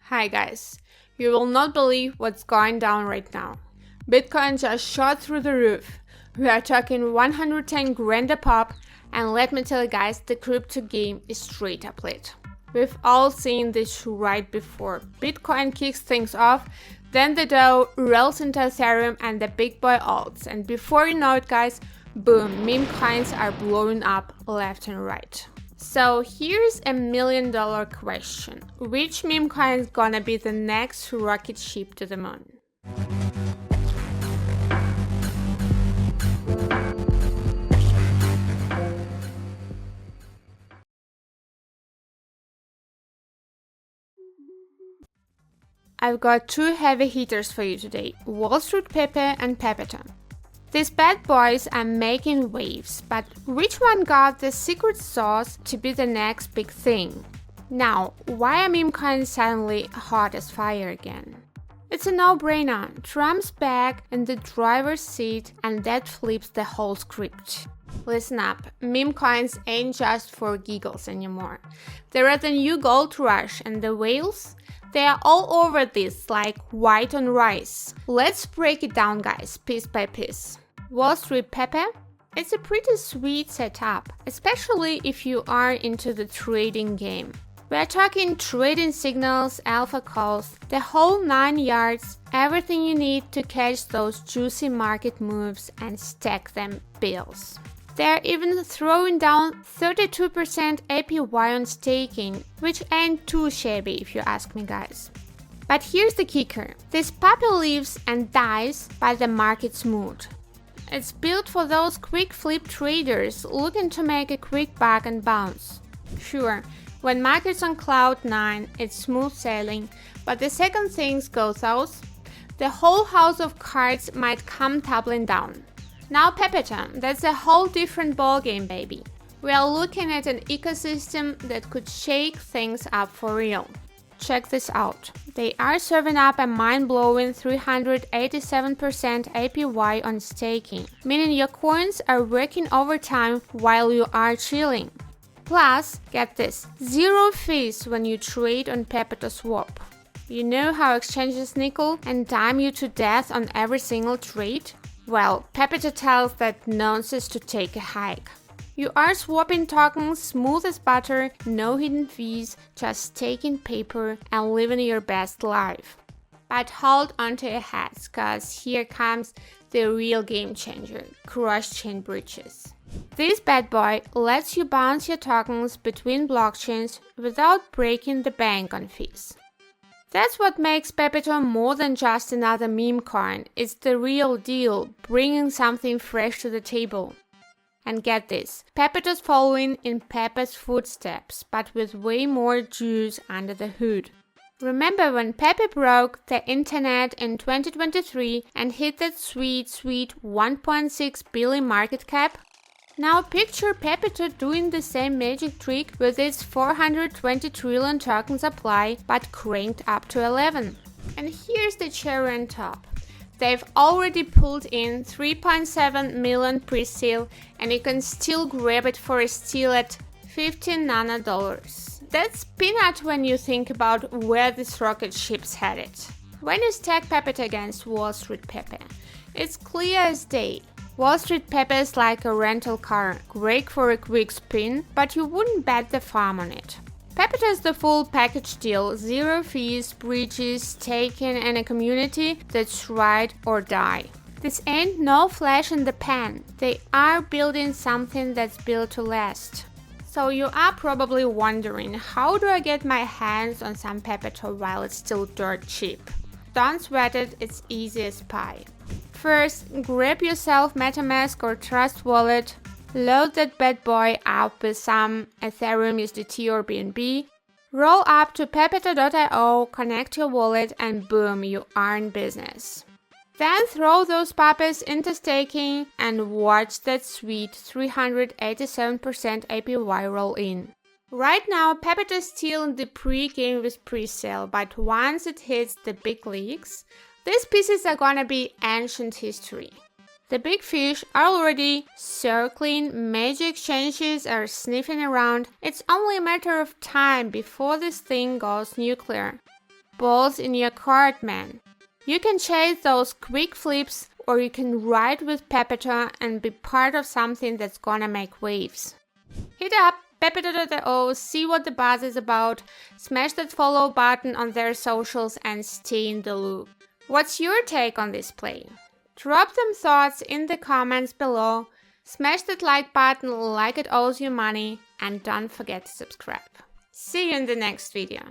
Hi guys, you will not believe what's going down right now. Bitcoin just shot through the roof. We are talking 110 grand a pop, and let me tell you guys, the crypto game is straight up lit. We've all seen this right before. Bitcoin kicks things off, then the Dow rolls into Ethereum and the big boy alts, and before you know it guys, boom, meme coins are blowing up left and right. So here's a $1 million question. Which meme coin is gonna be the next rocket ship to the moon? I've got two heavy hitters for you today, Wall Street Pepe and Pepeto. These bad boys are making waves, but which one got the secret sauce to be the next big thing? Now, why are meme coins suddenly hot as fire again? It's a no-brainer. Trump's back in the driver's seat and that flips the whole script. Listen up, meme coins ain't just for giggles anymore. They're the new gold rush, and the whales? They are all over this like white on rice. Let's break it down guys, piece by piece. Wall Street Pepe? It's a pretty sweet setup, especially if you are into the trading game. We are talking trading signals, alpha calls, the whole 9 yards, everything you need to catch those juicy market moves and stack them bills. They're even throwing down 32% APY on staking, which ain't too shabby if you ask me guys. But here's the kicker, this puppy lives and dies by the market's mood. It's built for those quick flip traders looking to make a quick buck and bounce. Sure, when market's on cloud 9, it's smooth sailing, but the second things go south, the whole house of cards might come tumbling down. Now Pepeto, that's a whole different ballgame baby. We are looking at an ecosystem that could shake things up for real. Check this out. They are serving up a mind-blowing 387% APY on staking, meaning your coins are working overtime while you are chilling. Plus, get this, 0 fees when you trade on Pepeto Swap. You know how exchanges nickel and dime you to death on every single trade? Well, Pepeto tells that nonsense to take a hike. You are swapping tokens smooth as butter, no hidden fees, just taking paper and living your best life. But hold onto your hats, cause here comes the real game changer, cross-chain bridges. This bad boy lets you bounce your tokens between blockchains without breaking the bank on fees. That's what makes Pepeto more than just another meme coin, it's the real deal, bringing something fresh to the table. And get this, Pepeto's following in Pepe's footsteps, but with way more juice under the hood. Remember when Pepe broke the internet in 2023 and hit that sweet 1.6 billion market cap? Now picture Pepeto doing the same magic trick with its 420 trillion token supply, but cranked up to 11. And here's the cherry on top. They've already pulled in 3.7 million pre-sale, and you can still grab it for a steal at $15 nano. That's peanut when you think about where this rocket ship's headed. When you stack Pepeto against Wall Street Pepe, it's clear as day. Wall Street Pepe is like a rental car, great for a quick spin, but you wouldn't bet the farm on it. Pepeto is the full package deal, 0 fees, bridges, staking, and a community that's ride or die. This ain't no flash in the pan, they are building something that's built to last. So you are probably wondering, how do I get my hands on some Pepeto while it's still dirt cheap? Don't sweat it, it's easy as pie. First, grab yourself MetaMask or Trust Wallet, load that bad boy up with some Ethereum, USDT or BNB, roll up to pepeto.io, connect your wallet and boom, you are in business. Then throw those puppies into staking and watch that sweet 387% APY roll in. Right now, Pepeto is still in the pre-game with pre-sale, but once it hits the big leagues, these pieces are gonna be ancient history. The big fish are already circling, major exchanges are sniffing around, it's only a matter of time before this thing goes nuclear. balls in your cart, man. You can chase those quick flips, or you can ride with Pepeto and be part of something that's gonna make waves. Hit up Pepeto.io, see what the buzz is about, smash that follow button on their socials and stay in the loop. What's your take on this play? Drop them thoughts in the comments below, smash that like button like it owes you money, and don't forget to subscribe. See you in the next video.